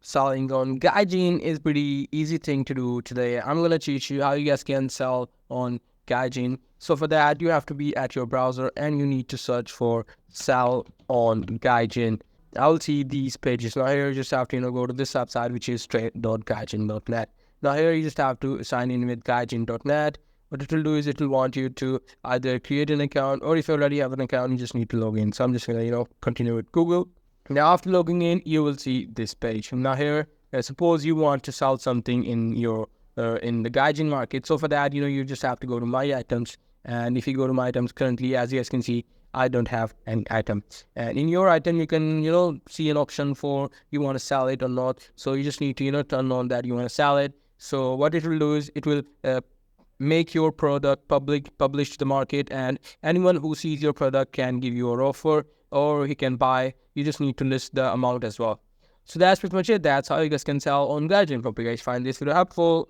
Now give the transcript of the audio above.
Selling on Gaijin is pretty easy thing to do today. I'm gonna teach you how you guys can sell on Gaijin. So for that, you have to be at your browser and you need to search for sell on Gaijin. I'll see these pages. Now here you just have to go to this website, which is trade.gaijin.net. Now here you just have to sign in with gaijin.net. What it will do is it will want you to either create an account, or if you already have an account, you just need to log in. So I'm just gonna continue with Google. Now, after logging in, you will see this page. Now here, suppose you want to sell something in your in the Gaijin market. So for that, you just have to go to My Items. And if you go to My Items, currently, as you guys can see, I don't have an item. And in your item, you can see an option for you want to sell it or not. So you just need to turn on that you want to sell it. So what it will do is it will make your product publish to the market, and anyone who sees your product can give you an offer, or he can buy. You just need to list the amount as well. So that's pretty much it. That's how you guys can sell on Gaijin. Hope you guys find this video helpful.